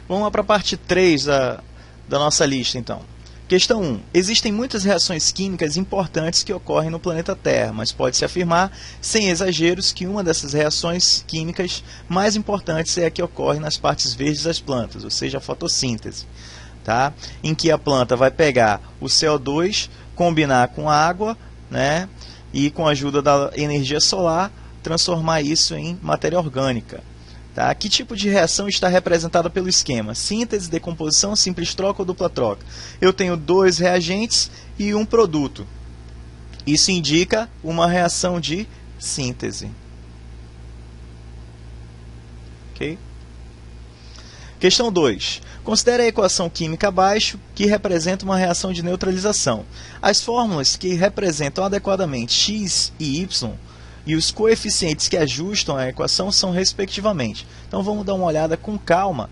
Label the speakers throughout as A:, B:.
A: Vamos lá para a parte 3 da nossa lista, então. Questão 1. Existem muitas reações químicas importantes que ocorrem no planeta Terra, mas pode-se afirmar, sem exageros, que uma dessas reações químicas mais importantes é a que ocorre nas partes verdes das plantas, ou seja, a fotossíntese, tá? Em que a planta vai pegar o CO2, combinar com água, né? E com a ajuda da energia solar, transformar isso em matéria orgânica. Tá? Que tipo de reação está representada pelo esquema? Síntese, decomposição, simples troca ou dupla troca? Eu tenho dois reagentes e um produto. Isso indica uma reação de síntese. Ok? Questão 2. Considere a equação química abaixo, que representa uma reação de neutralização. As fórmulas que representam adequadamente x e y e os coeficientes que ajustam a equação são respectivamente. Então vamos dar uma olhada com calma,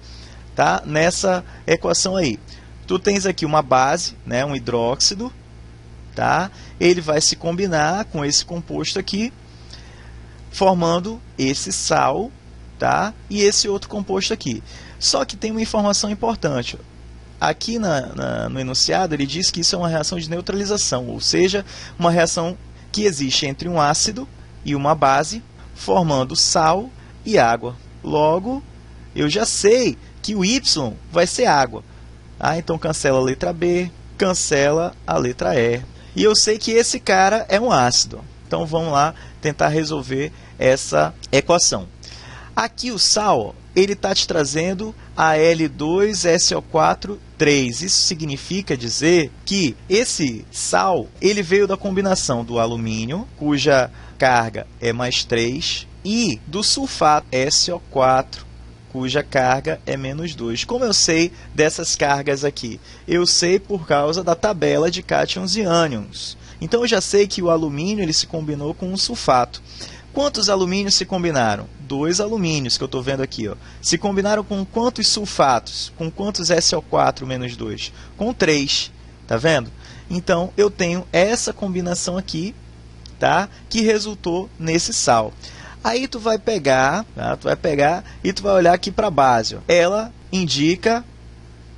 A: tá? Nessa equação aí. Tu tens aqui uma base, né? Um hidróxido, tá? Ele vai se combinar com esse composto aqui, formando esse sal, tá? E esse outro composto aqui. Só que tem uma informação importante. Aqui no enunciado ele diz que isso é uma reação de neutralização, ou seja, uma reação que existe entre um ácido e uma base, formando sal e água. Logo, eu já sei que o Y vai ser água. Então, cancela a letra B, cancela a letra E. E eu sei que esse cara é um ácido. Então, vamos lá tentar resolver essa equação. Aqui o sal, ele está te trazendo Al2SO4 3. Isso significa dizer que esse sal ele veio da combinação do alumínio, cuja carga é mais 3, e do sulfato SO4, cuja carga é menos 2. Como eu sei dessas cargas aqui? Eu sei por causa da tabela de cátions e ânions. Então eu já sei que o alumínio ele se combinou com um sulfato. Quantos alumínios se combinaram? 2 alumínios, que eu estou vendo aqui. Ó. Se combinaram com quantos sulfatos? Com quantos SO4 menos 2? Com 3. Tá vendo? Então, eu tenho essa combinação aqui, tá? Que resultou nesse sal. Aí tu vai pegar, tá? E tu vai olhar aqui para a base. Ó. Ela indica,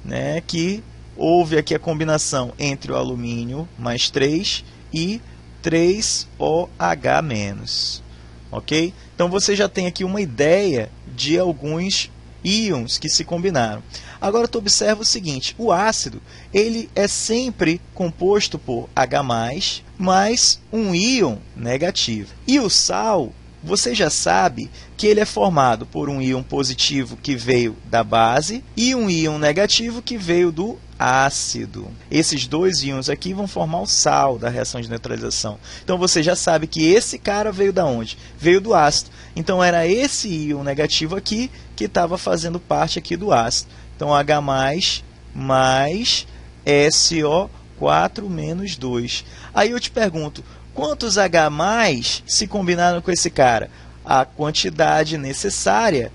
A: né, que houve aqui a combinação entre o alumínio mais 3 e 3OH-. Ok? Então você já tem aqui uma ideia de alguns íons que se combinaram. Agora tu observa o seguinte, o ácido ele é sempre composto por H+, mais um íon negativo. E o sal, você já sabe que ele é formado por um íon positivo que veio da base e um íon negativo que veio do ácido. Esses dois íons aqui vão formar o sal da reação de neutralização. Então você já sabe que esse cara veio da onde? Veio do ácido. Então era esse íon negativo aqui que estava fazendo parte aqui do ácido. Então H+, mais SO4 menos 2. Aí eu te pergunto, quantos H+ se combinaram com esse cara? A quantidade necessária,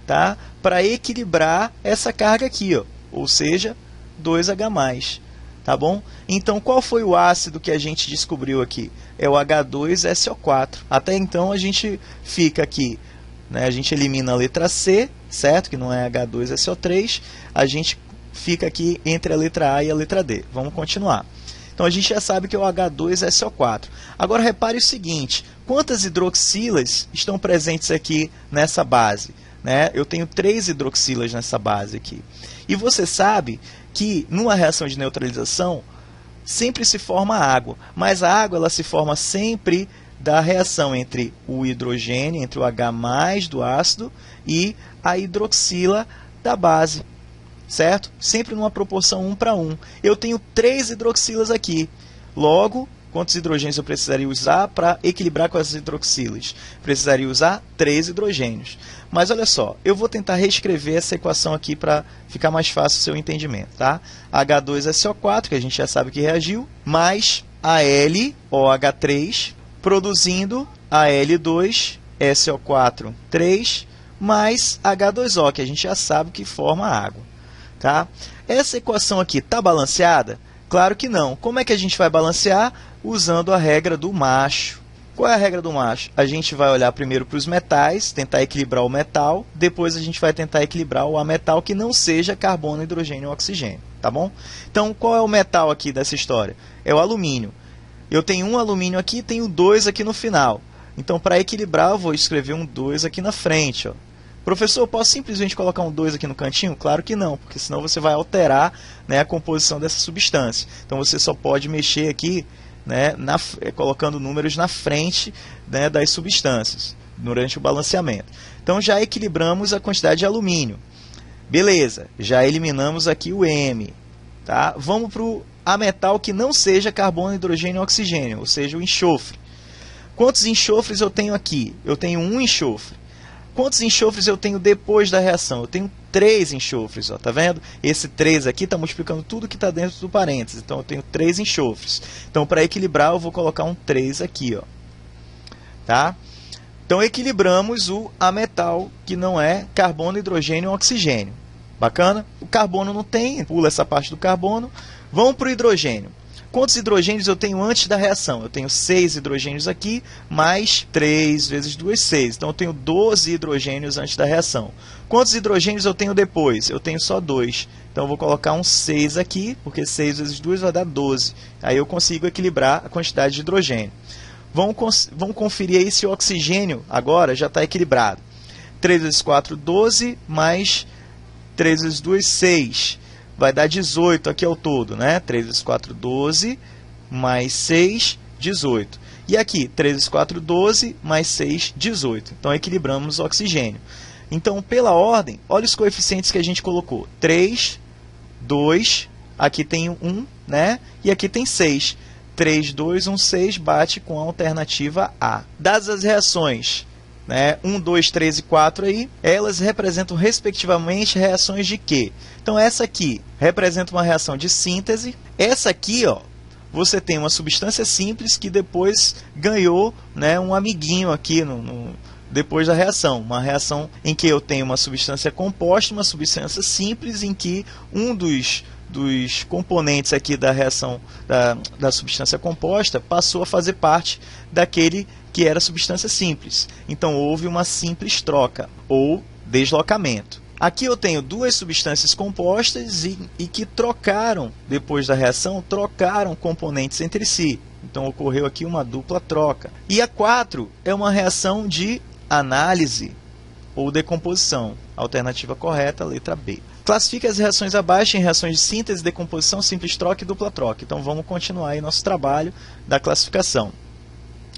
A: tá? Para equilibrar essa carga aqui, ó. Ou seja, 2H+. Tá bom? Então, qual foi o ácido que a gente descobriu aqui? É o H2SO4. Até então, a gente fica aqui, né? A gente elimina a letra C, certo? Que não é H2SO3. A gente fica aqui entre a letra A e a letra D. Vamos continuar. Então, a gente já sabe que é o H2SO4. Agora, repare o seguinte. Quantas hidroxilas estão presentes aqui nessa base? Né? Eu tenho 3 hidroxilas nessa base aqui. E você sabe que, numa reação de neutralização, sempre se forma água. Mas a água ela se forma sempre da reação entre o hidrogênio, entre o H+ do ácido e a hidroxila da base. Certo? Sempre numa proporção 1:1. Eu tenho 3 hidroxilas aqui. Logo, quantos hidrogênios eu precisaria usar para equilibrar com as hidroxilas? Precisaria usar 3 hidrogênios. Mas olha só, eu vou tentar reescrever essa equação aqui para ficar mais fácil o seu entendimento. Tá? H2SO4, que a gente já sabe que reagiu, mais AlOH3, produzindo Al2SO4 3, mais H2O, que a gente já sabe que forma água. Tá? Essa equação aqui está balanceada? Claro que não. Como é que a gente vai balancear? Usando a regra do macho. Qual é a regra do macho? A gente vai olhar primeiro para os metais, tentar equilibrar o metal, depois a gente vai tentar equilibrar o ametal que não seja carbono, hidrogênio ou oxigênio, tá bom? Então, qual é o metal aqui dessa história? É o alumínio. Eu tenho um alumínio aqui e tenho 2 aqui no final. Então, para equilibrar, eu vou escrever um 2 aqui na frente, ó. Professor, eu posso simplesmente colocar um 2 aqui no cantinho? Claro que não, porque senão você vai alterar, né, a composição dessa substância. Então, você só pode mexer aqui, né, colocando números na frente, né, das substâncias, durante o balanceamento. Então, já equilibramos a quantidade de alumínio. Beleza, já eliminamos aqui o M. Tá? Vamos para o ametal que não seja carbono, hidrogênio ou oxigênio, ou seja, o enxofre. Quantos enxofres eu tenho aqui? Eu tenho um enxofre. Quantos enxofres eu tenho depois da reação? Eu tenho 3 enxofres, ó, tá vendo? Esse 3 aqui está multiplicando tudo que está dentro do parênteses. Então, eu tenho 3 enxofres. Então, para equilibrar, eu vou colocar um 3 aqui, ó. Tá? Então, equilibramos o ametal, que não é carbono, hidrogênio ou oxigênio. Bacana? O carbono não tem, pula essa parte do carbono. Vamos para o hidrogênio. Quantos hidrogênios eu tenho antes da reação? Eu tenho 6 hidrogênios aqui, mais 3 vezes 2, 6. Então, eu tenho 12 hidrogênios antes da reação. Quantos hidrogênios eu tenho depois? Eu tenho só 2. Então, eu vou colocar um 6 aqui, porque 6 vezes 2 vai dar 12. Aí, eu consigo equilibrar a quantidade de hidrogênio. Vamos conferir aí se o oxigênio agora já está equilibrado. 3 vezes 4, 12, mais 3 vezes 2, 6. Vai dar 18 aqui ao todo, né? 3 vezes 4, 12, mais 6, 18. E aqui, 3 vezes 4, 12, mais 6, 18. Então, equilibramos o oxigênio. Então, pela ordem, olha os coeficientes que a gente colocou. 3, 2, aqui tem 1, né? E aqui tem 6. 3, 2, 1, 6 bate com a alternativa A. Dadas as reações, né, 1, 2, 3 e 4 aí, elas representam respectivamente reações de quê? Então essa aqui representa uma reação de síntese. Essa aqui, ó, você tem uma substância simples que depois ganhou, né, um amiguinho aqui depois da reação. Uma reação em que eu tenho uma substância composta, uma substância simples, em que um dos componentes aqui da reação da substância composta passou a fazer parte daquele que era substância simples. Então, houve uma simples troca, ou deslocamento. Aqui eu tenho 2 substâncias compostas e que trocaram, depois da reação, trocaram componentes entre si. Então, ocorreu aqui uma dupla troca. E a 4 é uma reação de análise ou decomposição. Alternativa correta, letra B. Classifique as reações abaixo em reações de síntese, decomposição, simples troca e dupla troca. Então, vamos continuar aí nosso trabalho da classificação.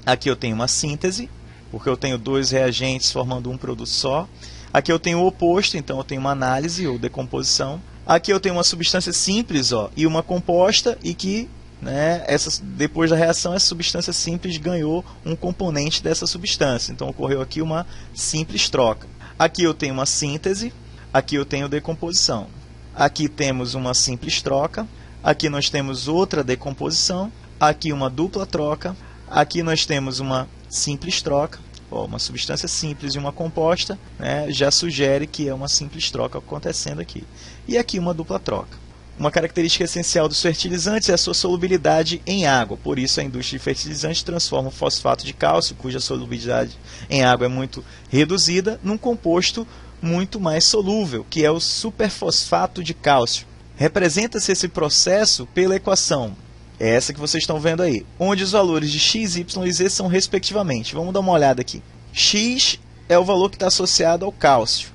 A: Aqui eu tenho uma síntese, porque eu tenho 2 reagentes formando um produto só. Aqui eu tenho o oposto, então eu tenho uma análise ou decomposição. Aqui eu tenho uma substância simples, ó, e uma composta, e que, né, depois da reação, essa substância simples ganhou um componente dessa substância. Então, ocorreu aqui uma simples troca. Aqui eu tenho uma síntese, aqui eu tenho decomposição. Aqui temos uma simples troca, aqui nós temos outra decomposição, aqui uma dupla troca, aqui nós temos uma simples troca. Uma substância simples e uma composta, né, já sugere que é uma simples troca acontecendo aqui. E aqui uma dupla troca. Uma característica essencial dos fertilizantes é a sua solubilidade em água. Por isso, a indústria de fertilizantes transforma o fosfato de cálcio, cuja solubilidade em água é muito reduzida, num composto muito mais solúvel, que é o superfosfato de cálcio. Representa-se esse processo pela equação. É essa que vocês estão vendo aí, onde os valores de x, y e z são respectivamente. Vamos dar uma olhada aqui. X é o valor que está associado ao cálcio.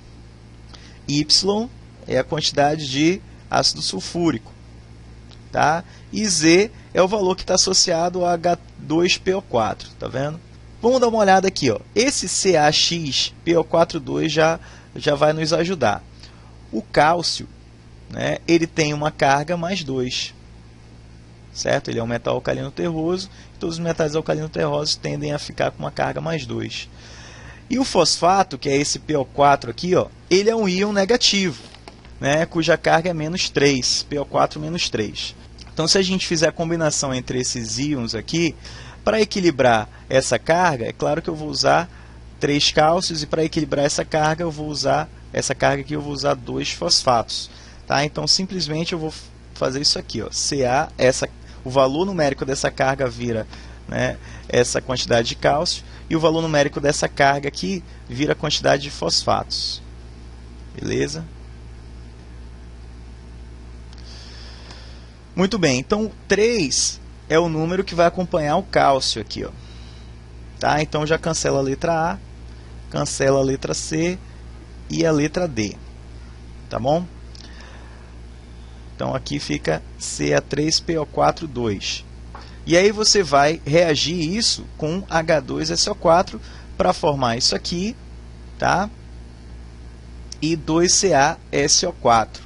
A: Y é a quantidade de ácido sulfúrico. Tá? E Z é o valor que está associado a H2PO4. Tá vendo? Vamos dar uma olhada aqui. Ó. Esse CaXPO42 já vai nos ajudar. O cálcio, né, ele tem uma carga mais 2. Certo? Ele é um metal alcalino terroso. Todos os metais alcalinos terrosos tendem a ficar com uma carga mais 2. E o fosfato, que é esse PO4 aqui, ó, ele é um íon negativo, né, cuja carga é menos 3, PO4 menos 3. Então, se a gente fizer a combinação entre esses íons aqui, para equilibrar essa carga, é claro que eu vou usar 3 cálcios, e para equilibrar essa carga, eu vou usar 2 fosfatos. Tá? Então, simplesmente eu vou fazer isso aqui, ó, o valor numérico dessa carga vira né, essa quantidade de cálcio, e o valor numérico dessa carga aqui vira a quantidade de fosfatos. Beleza? Muito bem, então 3 é o número que vai acompanhar o cálcio aqui, ó. Tá? Então já cancela a letra A, cancela a letra C e a letra D. Tá bom? Então aqui fica Ca3PO4 E aí você vai reagir isso com H2SO4 para formar isso aqui, tá? E 2CaSO4.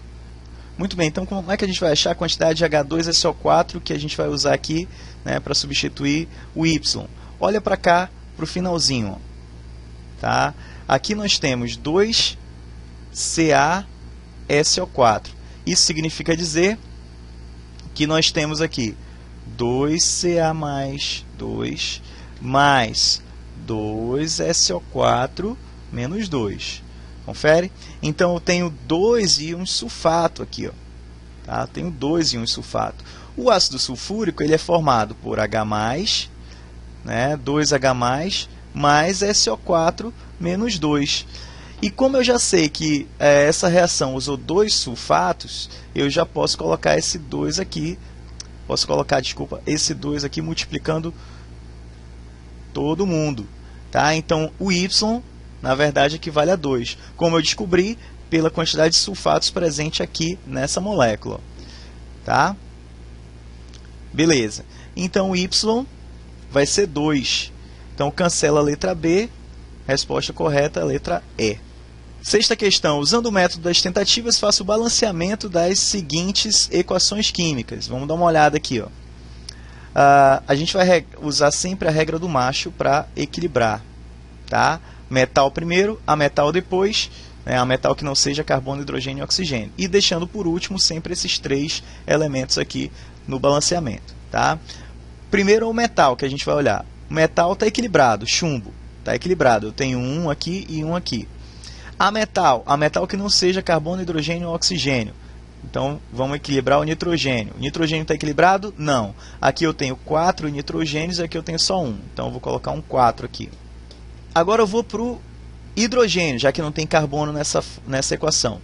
A: Muito bem, então como é que a gente vai achar a quantidade de H2SO4 que a gente vai usar aqui, né, para substituir o Y? Olha para cá, para o finalzinho. Ó. Tá? Aqui nós temos 2CaSO4. Isso significa dizer que nós temos aqui 2Ca mais 2 mais 2SO4 menos 2. Confere? Então eu tenho 2 íons sulfato aqui. Ó. Tá? Tenho 2 íons sulfato. O ácido sulfúrico ele é formado por H+, né, 2H+, mais SO4 menos 2. E como eu já sei que essa reação usou 2 sulfatos, eu já posso colocar esse 2 aqui, esse 2 aqui multiplicando todo mundo. Tá? Então, o Y, na verdade, equivale a 2. Como eu descobri, pela quantidade de sulfatos presente aqui nessa molécula. Tá? Beleza. Então, o Y vai ser 2. Então, cancela a letra B. Resposta correta, a letra E. Sexta questão. Usando o método das tentativas, faça o balanceamento das seguintes equações químicas. Vamos dar uma olhada aqui. Ó. A gente vai usar sempre a regra do macho para equilibrar. Tá? Metal primeiro, ametal depois, né? Ametal que não seja carbono, hidrogênio e oxigênio. E deixando por último sempre esses 3 elementos aqui no balanceamento. Tá? Primeiro o metal que a gente vai olhar. O metal está equilibrado, chumbo. Está equilibrado. Eu tenho um aqui e um aqui. A metal que não seja carbono, hidrogênio ou oxigênio. Então, vamos equilibrar o nitrogênio. O nitrogênio está equilibrado? Não. Aqui eu tenho 4 nitrogênios e aqui eu tenho só 1. Então, eu vou colocar um 4 aqui. Agora eu vou para o hidrogênio, já que não tem carbono nessa equação.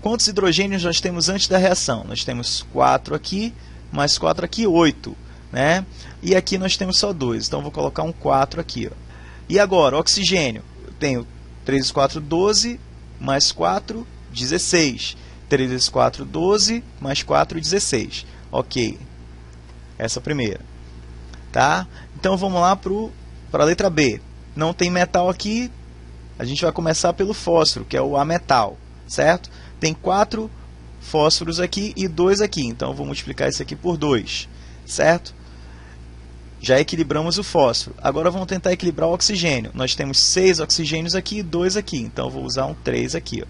A: Quantos hidrogênios nós temos antes da reação? Nós temos 4 aqui, mais 4 aqui, 8. Né? E aqui nós temos só 2. Então, eu vou colocar um 4 aqui. Ó. E agora, oxigênio. Eu tenho 3 vezes 4, 12, mais 4, 16. 3 vezes 4, 12, mais 4, 16. Ok. Essa primeira. Tá? Então, vamos lá para a letra B. Não tem metal aqui, a gente vai começar pelo fósforo, que é o ametal. Certo? Tem 4 fósforos aqui e 2 aqui. Então, eu vou multiplicar isso aqui por 2. Certo? Já equilibramos o fósforo. Agora vamos tentar equilibrar o oxigênio. Nós temos 6 oxigênios aqui e 2 aqui. Então, eu vou usar um 3 aqui. Ó.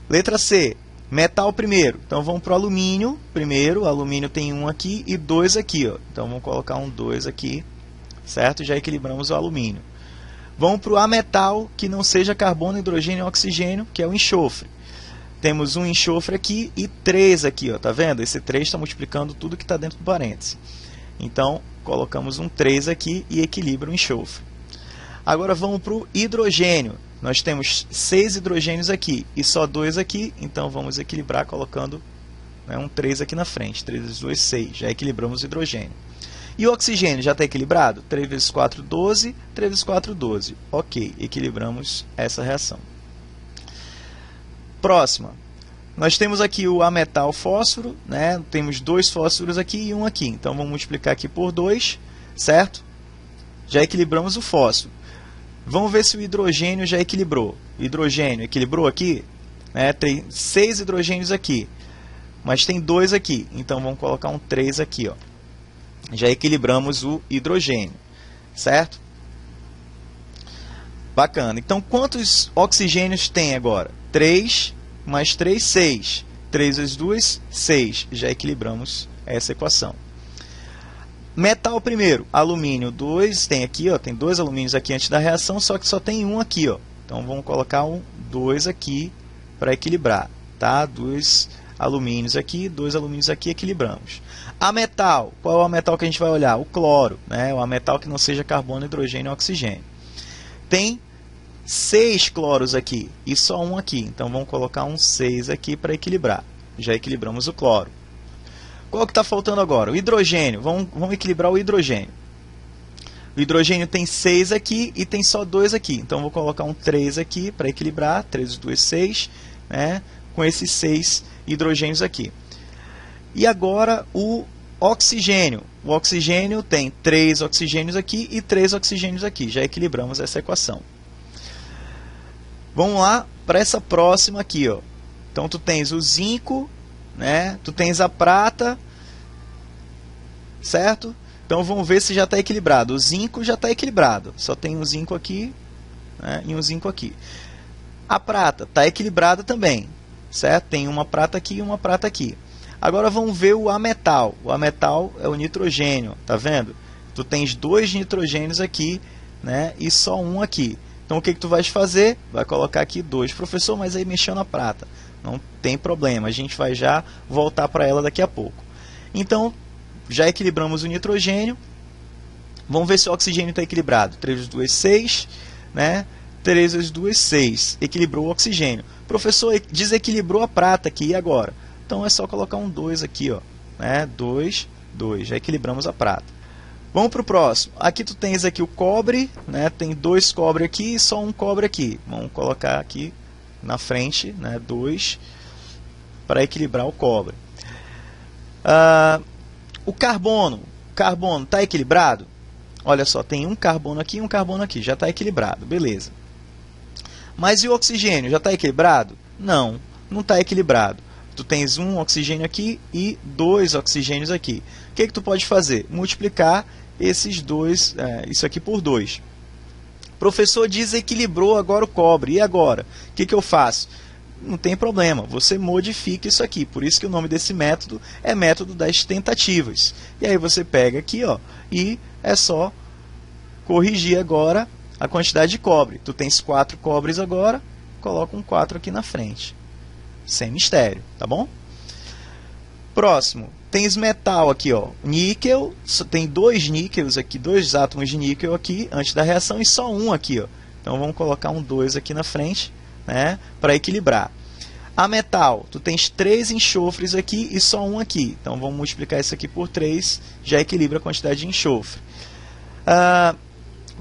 A: Letra C. Metal primeiro. Então, vamos para o alumínio primeiro. O alumínio tem 1 aqui e 2 aqui. Ó. Então, vamos colocar um 2 aqui. Certo? Já equilibramos o alumínio. Vamos para o ametal, que não seja carbono, hidrogênio ou oxigênio, que é o enxofre. Temos um enxofre aqui e 3 aqui. Ó. Tá vendo? Esse 3 está multiplicando tudo que está dentro do parêntese. Então, colocamos um 3 aqui e equilibra o enxofre. Agora vamos para o hidrogênio. Nós temos 6 hidrogênios aqui e só 2 aqui. Então vamos equilibrar colocando, né, um 3 aqui na frente. 3 vezes 2, 6. Já equilibramos o hidrogênio. E o oxigênio já está equilibrado? 3 vezes 4, 12. 3 vezes 4, 12. Ok, equilibramos essa reação. Próxima. Nós temos aqui o ametal fósforo, né? Temos 2 fósforos aqui e 1 aqui. Então, vamos multiplicar aqui por 2, certo? Já equilibramos o fósforo. Vamos ver se o hidrogênio já equilibrou. O hidrogênio equilibrou aqui? Né? Tem 6 hidrogênios aqui, mas tem 2 aqui. Então, vamos colocar um 3 aqui. Ó. Já equilibramos o hidrogênio, certo? Bacana. Então, quantos oxigênios tem agora? 3 mais 3, 6. 3 vezes 2, 6. Já equilibramos essa equação. Metal primeiro. Alumínio 2. Tem aqui, ó, tem 2 alumínios aqui antes da reação, só que só tem um aqui. Ó. Então, vamos colocar um 2 aqui para equilibrar. Tá? 2 alumínios aqui, 2 alumínios aqui, equilibramos. Ametal, qual é o ametal que a gente vai olhar? O cloro, né? O ametal que não seja carbono, hidrogênio e oxigênio. Tem 6 cloros aqui e só um aqui, então vamos colocar um 6 aqui para equilibrar. Já equilibramos o cloro. Qual que está faltando agora? O hidrogênio, vamos equilibrar o hidrogênio. O hidrogênio tem 6 aqui e tem só 2 aqui, então vou colocar um 3 aqui para equilibrar, 3 × 2, 6, né? Com esses 6 hidrogênios aqui. E agora o oxigênio. O oxigênio tem 3 oxigênios aqui e 3 oxigênios aqui. Já equilibramos essa equação. Vamos lá para essa próxima aqui, ó. Então tu tens o zinco, né? Tu tens a prata, certo? Então vamos ver se já está equilibrado. O zinco já está equilibrado. Só tem um zinco aqui, né? E um zinco aqui. A prata está equilibrada também, certo? Tem uma prata aqui e uma prata aqui. Agora vamos ver o ametal. O ametal é o nitrogênio, tá vendo? Tu tens 2 nitrogênios aqui, né? E só um aqui. Então o que tu vais fazer? Vai colocar aqui 2. Professor, mas aí mexeu na prata. Não tem problema, a gente vai já voltar para ela daqui a pouco. Então, já equilibramos o nitrogênio. Vamos ver se o oxigênio está equilibrado. 3 × 2, 6, né? 3 × 2, 6. Equilibrou o oxigênio. Professor, desequilibrou a prata aqui, e agora? Então é só colocar um 2 aqui, ó, né? 2, 2. Já equilibramos a prata. Vamos para o próximo. Aqui tu tens aqui o cobre, né? Tem 2 cobre aqui e só um cobre aqui. Vamos colocar aqui na frente, né? 2 para equilibrar o cobre. O carbono. Carbono está equilibrado? Olha só, tem um carbono aqui e um carbono aqui. Já está equilibrado, beleza. Mas e o oxigênio? Já está equilibrado? Não, não está equilibrado. Tu tens um oxigênio aqui e 2 oxigênios aqui. O que tu pode fazer? Multiplicar esses dois, isso aqui por 2. Professor, desequilibrou agora o cobre. E agora? O que eu faço? Não tem problema, você modifica isso aqui. Por isso que o nome desse método é método das tentativas. E aí você pega aqui, ó, e é só corrigir agora a quantidade de cobre. Tu tens 4 cobres agora, coloca um 4 aqui na frente. Sem mistério, tá bom? Próximo, tens metal aqui, ó, níquel, tem 2 níqueis aqui, 2 átomos de níquel aqui antes da reação e só um aqui, ó. Então vamos colocar um 2 aqui na frente, né, para equilibrar. A metal, tu tens 3 enxofres aqui e só um aqui. Então vamos multiplicar isso aqui por 3, já equilibra a quantidade de enxofre.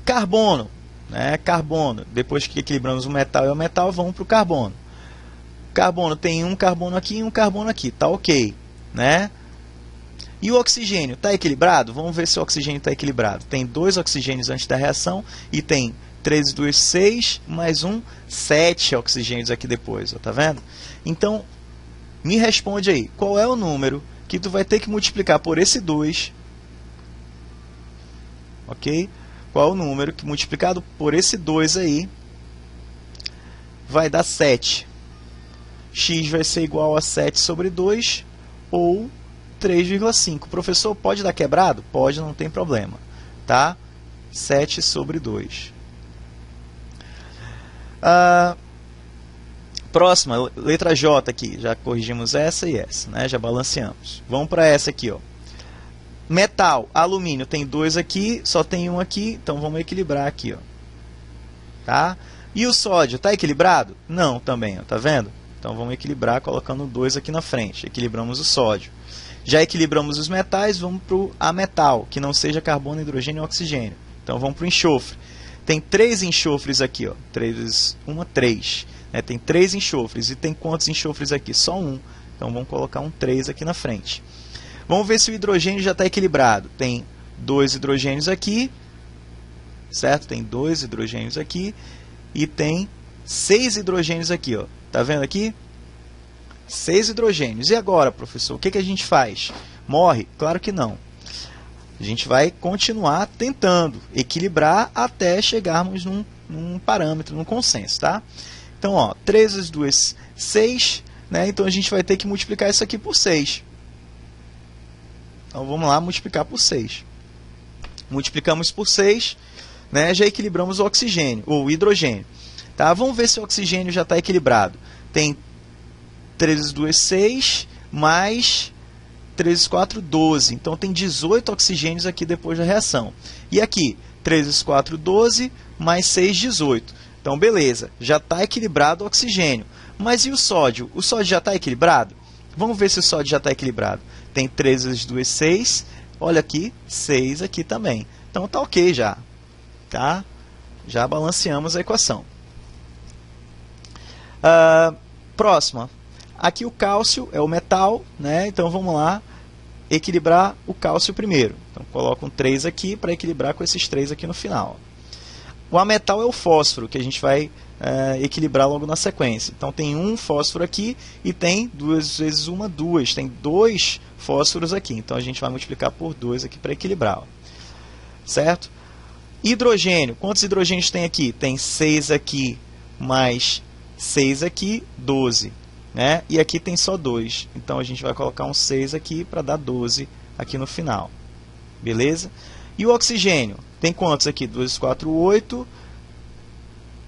A: Carbono, né, carbono, depois que equilibramos o metal e o metal, vamos para o carbono. Carbono tem um carbono aqui e um carbono aqui, tá ok, né? E o oxigênio, está equilibrado? Vamos ver se o oxigênio está equilibrado. Tem 2 oxigênios antes da reação e tem 3 × 2, 6, mais um, 7 oxigênios aqui depois, ó, tá vendo? Então, me responde aí, qual é o número que tu vai ter que multiplicar por esse 2, ok? Qual é o número que multiplicado por esse 2 aí vai dar 7? X vai ser igual a 7 sobre 2 ou 3,5. Professor, pode dar quebrado? Pode, não tem problema. Tá? 7 sobre 2. Próxima, letra J aqui. Já corrigimos essa e essa, né? Já balanceamos. Vamos para essa aqui, ó. Metal, alumínio, tem 2 aqui, só tem um aqui, então vamos equilibrar aqui, ó. Tá? E o sódio, está equilibrado? Não, também, ó, tá vendo? Então vamos equilibrar colocando 2 aqui na frente. Equilibramos o sódio. Já equilibramos os metais, vamos para o ametal, que não seja carbono, hidrogênio e oxigênio. Então vamos para o enxofre. Tem 3 enxofres aqui, ó. 3, 3. Tem 3 enxofres. E tem quantos enxofres aqui? Só um. Então vamos colocar um 3 aqui na frente. Vamos ver se o hidrogênio já está equilibrado. Tem 2 hidrogênios aqui, certo? Tem 2 hidrogênios aqui e tem 6 hidrogênios aqui, ó. Tá vendo aqui? 6 hidrogênios. E agora, professor, o que a gente faz? Morre? Claro que não. A gente vai continuar tentando equilibrar até chegarmos num parâmetro, num consenso, tá? Então, ó, 3 × 2, 6, né? Então a gente vai ter que multiplicar isso aqui por 6. Então vamos lá multiplicar por 6. Multiplicamos por 6, né? Já equilibramos o oxigênio, ou o hidrogênio. Tá? Vamos ver se o oxigênio já está equilibrado. Tem 3 vezes 2, 6, mais 3 vezes 4, 12. Então tem 18 oxigênios aqui depois da reação. E aqui, 3 vezes 4, 12, mais 6, 18. Então, beleza, já está equilibrado o oxigênio. Mas e o sódio? O sódio já está equilibrado? Vamos ver se o sódio já está equilibrado. Tem 3 vezes 2, 6. Olha aqui, 6 aqui também. Então está ok já. Tá? Já balanceamos a equação. Próxima. Aqui o cálcio é o metal, né? Então vamos lá equilibrar o cálcio primeiro. Então coloco um 3 aqui para equilibrar com esses 3 aqui no final. O ametal é o fósforo, que a gente vai equilibrar logo na sequência. Então tem um fósforo aqui e tem 2 vezes 1, 2. Tem 2 fósforos aqui. Então a gente vai multiplicar por 2 aqui para equilibrar. Ó. Certo? Hidrogênio. Quantos hidrogênios tem aqui? Tem 6 aqui mais 6 aqui, 12. Né? E aqui tem só 2. Então a gente vai colocar um 6 aqui para dar 12 aqui no final. Beleza? E o oxigênio? Tem quantos aqui? 2 vezes 4, 8.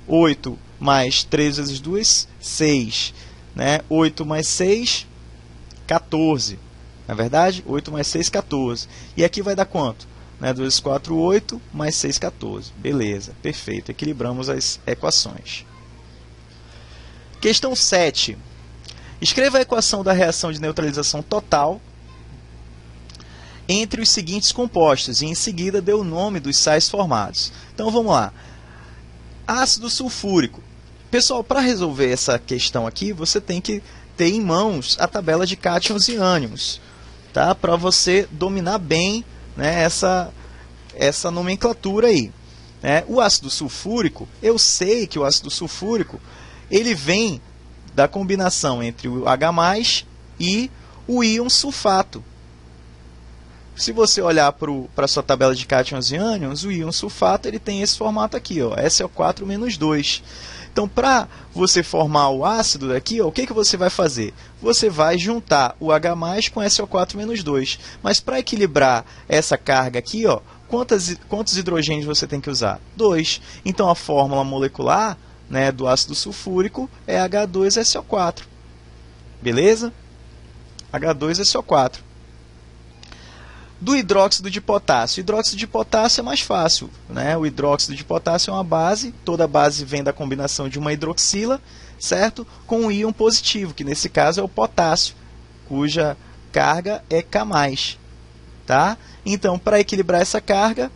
A: 8 mais 3 vezes 2, 6. Né? 8 mais 6, 14. Não é verdade? 8 mais 6, 14. E aqui vai dar quanto? Né? 2 vezes 4, 8, mais 6, 14. Beleza, perfeito. Equilibramos as equações. Questão 7. Escreva a equação da reação de neutralização total entre os seguintes compostos e em seguida dê o nome dos sais formados. Então vamos lá. Ácido sulfúrico. Pessoal, para resolver essa questão aqui, você tem que ter em mãos a tabela de cátions e ânions, tá? Para você dominar bem, né, essa nomenclatura aí. Né? O ácido sulfúrico, eu sei que o ácido sulfúrico ele vem da combinação entre o H+, e o íon sulfato. Se você olhar para a sua tabela de cátions e ânions, o íon sulfato ele tem esse formato aqui, ó, SO4-2. Então, para você formar o ácido daqui, ó, o que você vai fazer? Você vai juntar o H+ com SO4-2. Mas para equilibrar essa carga aqui, ó, quantos hidrogênios você tem que usar? 2. Então, a fórmula molecular, né, do ácido sulfúrico é H2SO4. Beleza? H2SO4. Do hidróxido de potássio. O hidróxido de potássio é mais fácil. Né? O hidróxido de potássio é uma base. Toda base vem da combinação de uma hidroxila, certo? Com um íon positivo, que nesse caso é o potássio, cuja carga é K+. Tá? Então, para equilibrar essa carga,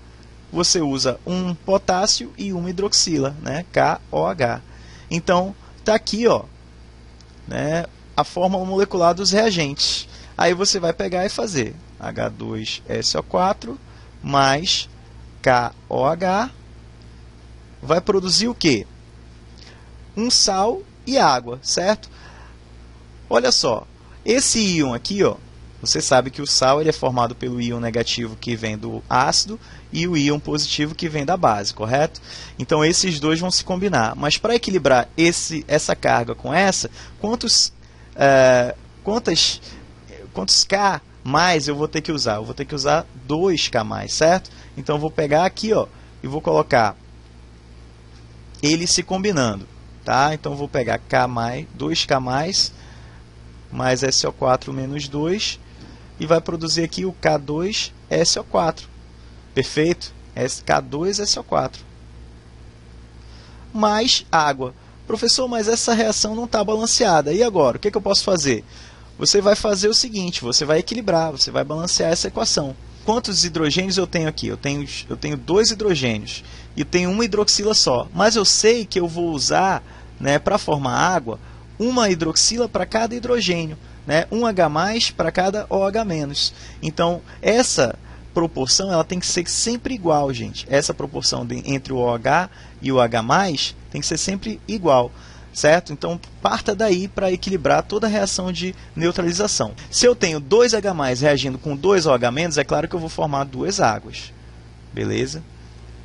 A: você usa um potássio e uma hidroxila, né? KOH. Então, está aqui, ó, né, a fórmula molecular dos reagentes. Aí você vai pegar e fazer H2SO4 mais KOH. Vai produzir o quê? Um sal e água, certo? Olha só, esse íon aqui, ó, você sabe que o sal ele é formado pelo íon negativo que vem do ácido e o íon positivo que vem da base, correto? Então, esses dois vão se combinar. Mas para equilibrar essa carga com essa, quantos K mais eu vou ter que usar? Eu vou ter que usar 2K+, certo? Então, eu vou pegar aqui, ó, e vou colocar ele se combinando. Tá? Então, eu vou pegar 2K+, mais SO4 menos 2, e vai produzir aqui o K2SO4. Perfeito? K2SO4. Mais água. Professor, mas essa reação não está balanceada. E agora? O que eu posso fazer? Você vai fazer o seguinte, você vai equilibrar, você vai balancear essa equação. Quantos hidrogênios eu tenho aqui? Eu tenho 2 hidrogênios e tenho uma hidroxila só. Mas eu sei que eu vou usar, né, para formar água, uma hidroxila para cada hidrogênio, né, um H+ para cada OH-. Então, essa proporção ela tem que ser sempre igual, gente. Essa proporção entre o OH e o H+ tem que ser sempre igual. Certo? Então, parta daí para equilibrar toda a reação de neutralização. Se eu tenho 2 H+ reagindo com 2 OH-, é claro que eu vou formar 2 águas. Beleza?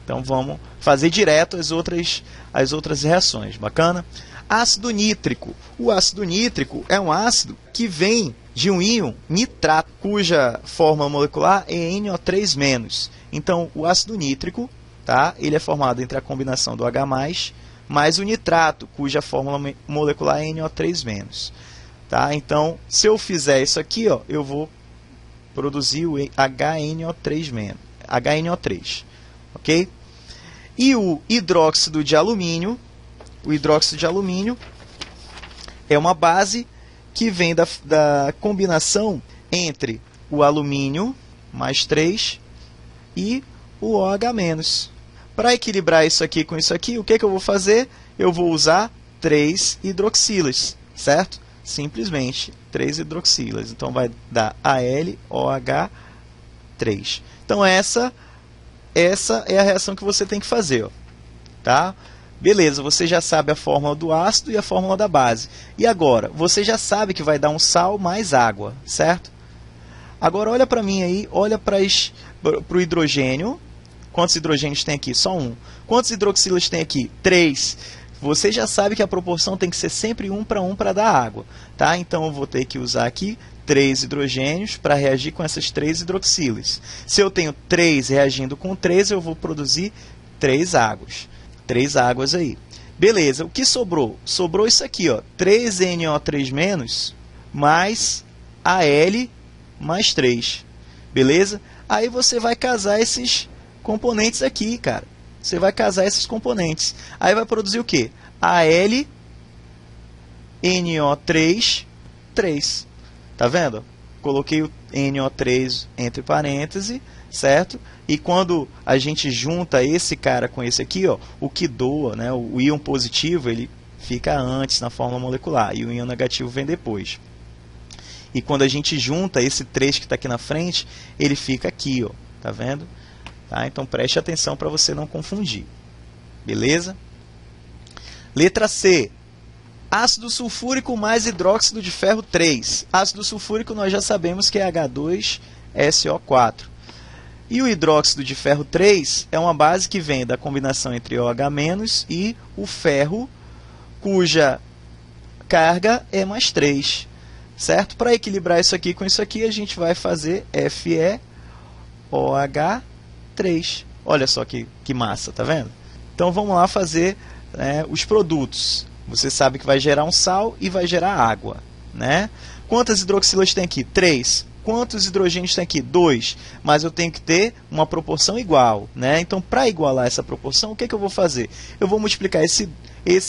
A: Então, vamos fazer direto as outras reações. Bacana? Ácido nítrico. O ácido nítrico é um ácido que vem de um íon nitrato, cuja fórmula molecular é NO3-. Então, o ácido nítrico, tá? Ele é formado entre a combinação do H+, mais o nitrato, cuja fórmula molecular é NO3-. Tá? Então, se eu fizer isso aqui, ó, eu vou produzir o HNO3, ok? E o hidróxido de alumínio é uma base que vem da combinação entre o alumínio mais 3 e o OH-. Para equilibrar isso aqui com isso aqui, o que eu vou fazer? Eu vou usar 3 hidroxilas, certo? Simplesmente 3 hidroxilas. Então, vai dar AlOH3. Então, essa é a reação que você tem que fazer. Ó. Tá? Beleza, você já sabe a fórmula do ácido e a fórmula da base. E agora, você já sabe que vai dar um sal mais água, certo? Agora, olha para mim aí, olha para o hidrogênio. Quantos hidrogênios tem aqui? Só um. Quantos hidroxilas tem aqui? 3. Você já sabe que a proporção tem que ser sempre 1 para 1 para dar água. Tá? Então, eu vou ter que usar aqui 3 hidrogênios para reagir com essas 3 hidroxilas. Se eu tenho 3 reagindo com 3, eu vou produzir 3 águas. 3 águas aí. Beleza, o que sobrou? Sobrou isso aqui, ó, 3NO3- mais Al mais 3. Beleza? Aí você vai casar esses componentes aqui, cara. Você vai casar esses componentes. Aí vai produzir o quê? AlNO3, 3. Tá vendo? Coloquei o NO3 entre parênteses, certo? E quando a gente junta esse cara com esse aqui, ó, o que doa, né, o íon positivo, ele fica antes na fórmula molecular e o íon negativo vem depois. E quando a gente junta esse 3 que está aqui na frente, ele fica aqui, ó, tá vendo? Tá? Então preste atenção para você não confundir. Beleza? Letra C. Ácido sulfúrico mais hidróxido de ferro 3. Ácido sulfúrico nós já sabemos que é H2SO4. E o hidróxido de ferro 3 é uma base que vem da combinação entre OH- e o ferro, cuja carga é mais 3. Certo? Para equilibrar isso aqui com isso aqui, a gente vai fazer FeOH3. Olha só que massa, tá vendo? Então vamos lá fazer os produtos. Você sabe que vai gerar um sal e vai gerar água, né? Quantas hidroxilas tem aqui? 3. Quantos hidrogênios tem aqui? 2. Mas eu tenho que ter uma proporção igual, né? Então, para igualar essa proporção, o que eu vou fazer? Eu vou multiplicar esse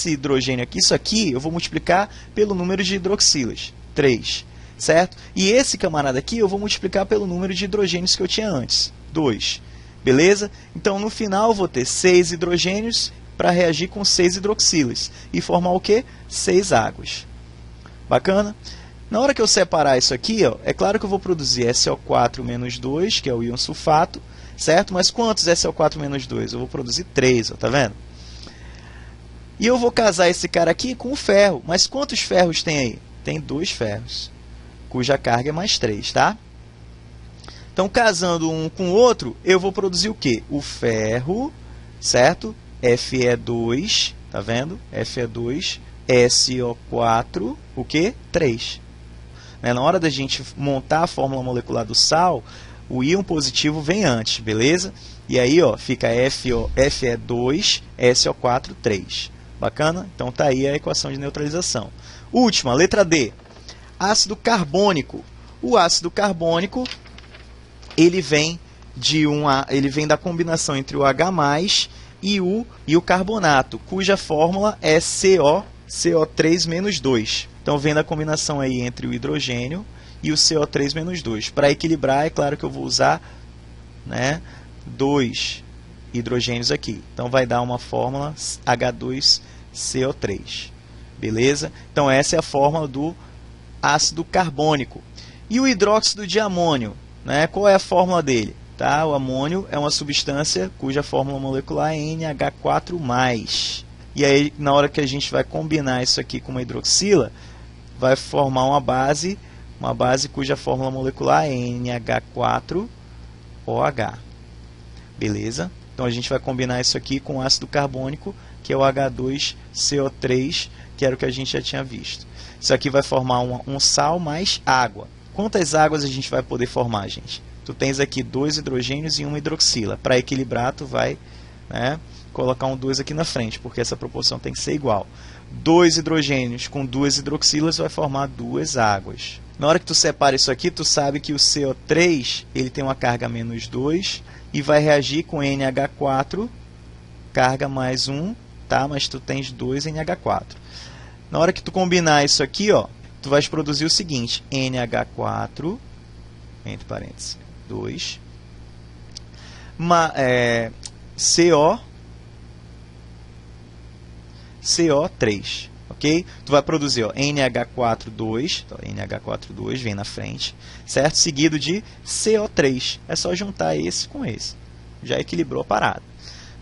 A: hidrogênio aqui, isso aqui, eu vou multiplicar pelo número de hidroxilas, 3, certo? E esse camarada aqui, eu vou multiplicar pelo número de hidrogênios que eu tinha antes, 2. Beleza? Então, no final, eu vou ter 6 hidrogênios para reagir com 6 hidroxilas e formar o quê? 6 águas. Bacana? Na hora que eu separar isso aqui, ó, é claro que eu vou produzir SO4-2, que é o íon sulfato, certo? Mas quantos SO4-2? Eu vou produzir 3, ó, tá vendo? E eu vou casar esse cara aqui com o ferro. Mas quantos ferros tem aí? Tem 2 ferros, cuja carga é mais 3, tá? Então, casando um com o outro, eu vou produzir o quê? O ferro, certo? Fe2, tá vendo? Fe2, SO4, o quê? 3. Na hora da gente montar a fórmula molecular do sal, o íon positivo vem antes, beleza? E aí, ó, fica Fe2, SO4, 3. Bacana? Então tá aí a equação de neutralização. Última, letra D. Ácido carbônico. O ácido carbônico, ele vem da combinação entre o H+, e o carbonato, cuja fórmula é CO3-2. Então, vem da combinação aí entre o hidrogênio e o CO3-2. Para equilibrar, é claro que eu vou usar 2 hidrogênios aqui. Então, vai dar uma fórmula H2CO3. Beleza? Então, essa é a fórmula do ácido carbônico. E o hidróxido de amônio, qual é a fórmula dele? Tá? O amônio é uma substância cuja fórmula molecular é NH4+. E aí, na hora que a gente vai combinar isso aqui com uma hidroxila, vai formar uma base cuja fórmula molecular é NH4OH. Beleza? Então, a gente vai combinar isso aqui com o ácido carbônico, que é o H2CO3, que era o que a gente já tinha visto. Isso aqui vai formar um sal mais água. Quantas águas a gente vai poder formar, gente? Tu tens aqui 2 hidrogênios e uma hidroxila. Para equilibrar, tu vai colocar um 2 aqui na frente, porque essa proporção tem que ser igual. 2 hidrogênios com 2 hidroxilas vai formar 2 águas. Na hora que tu separa isso aqui, tu sabe que o CO3 ele tem uma carga menos 2 e vai reagir com NH4, carga mais 1, tá? Mas tu tens 2 NH4. Na hora que tu combinar isso aqui, ó, tu vais produzir o seguinte, NH4, entre parênteses, 2, CO3, ok? Tu vai produzir ó, NH4,2, então, NH4,2 vem na frente, certo? Seguido de CO3. É só juntar esse com esse. Já equilibrou a parada,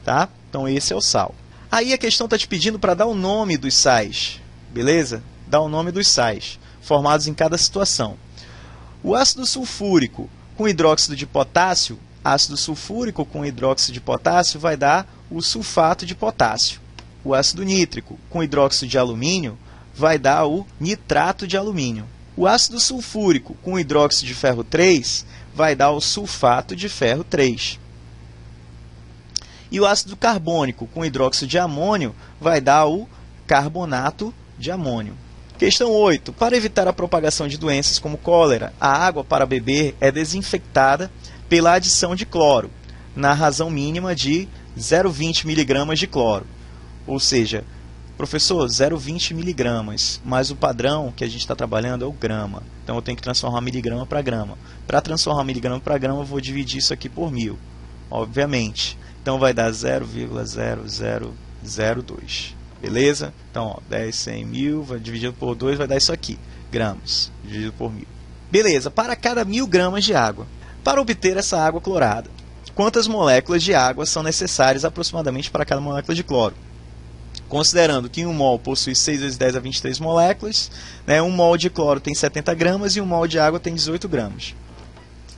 A: tá? Então esse é o sal. Aí a questão está te pedindo para dar o nome dos sais, beleza? Dá o nome dos sais, formados em cada situação. O ácido sulfúrico com hidróxido de potássio, ácido sulfúrico com hidróxido de potássio vai dar o sulfato de potássio. O ácido nítrico com hidróxido de alumínio vai dar o nitrato de alumínio. O ácido sulfúrico com hidróxido de ferro 3 vai dar o sulfato de ferro 3. E o ácido carbônico com hidróxido de amônio vai dar o carbonato de amônio. Questão 8. Para evitar a propagação de doenças como cólera, a água para beber é desinfectada pela adição de cloro, na razão mínima de 0,20 mg de cloro. Ou seja, professor, 0,20 miligramas, mas o padrão que a gente está trabalhando é o grama. Então eu tenho que transformar miligrama para grama. Para transformar miligrama para grama, eu vou dividir isso aqui por 1000, obviamente. Então vai dar 0,0002. Beleza? Então, ó, 10, 100, 1000, vai dividido por 2, vai dar isso aqui, gramas, dividido por 1000. Beleza, para cada 1000 gramas de água. Para obter essa água clorada, quantas moléculas de água são necessárias aproximadamente para cada molécula de cloro? Considerando que 1 mol possui 6 vezes 10 a 23 moléculas, né, 1 mol de cloro tem 70 gramas e 1 mol de água tem 18 gramas.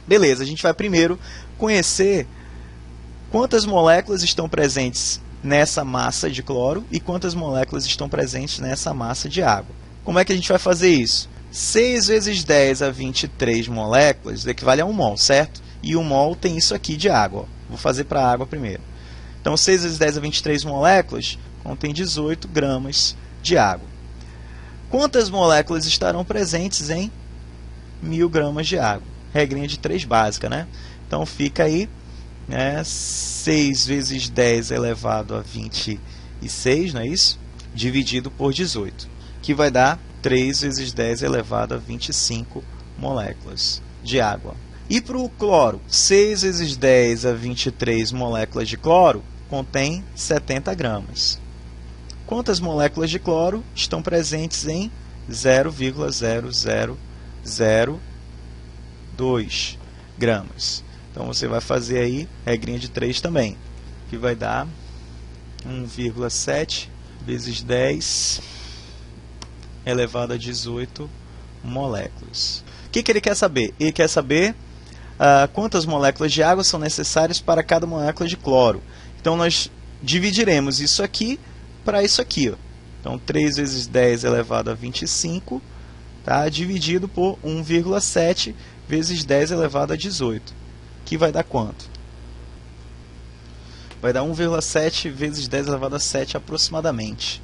A: Beleza, a gente vai primeiro conhecer quantas moléculas estão presentes nessa massa de cloro e quantas moléculas estão presentes nessa massa de água. Como é que a gente vai fazer isso? 6 vezes 10 a 23 moléculas equivale a 1 mol, certo? E 1 mol tem isso aqui de água. Ó. Vou fazer para a água primeiro. Então, 6 vezes 10 a 23 moléculas contém 18 gramas de água. Quantas moléculas estarão presentes em 1000 gramas de água? Regrinha de 3 básica, né? Então, fica aí, né, 6 vezes 10 elevado a 26, não é isso? Dividido por 18, que vai dar 3 vezes 10 elevado a 25 moléculas de água. E para o cloro, 6 vezes 10 a 23 moléculas de cloro contém 70 gramas. Quantas moléculas de cloro estão presentes em 0,0002 gramas? Então você vai fazer aí regrinha de 3 também, que vai dar 1,7 vezes 10 elevado a 18 moléculas. O que ele quer saber? Ele quer saber quantas moléculas de água são necessárias para cada molécula de cloro. Então nós dividiremos isso aqui para isso aqui. Ó. Então 3 vezes 10 elevado a 25, tá? Dividido por 1,7 vezes 10 elevado a 18. Que vai dar quanto? Vai dar 1,7 vezes 10 elevado a 7 aproximadamente.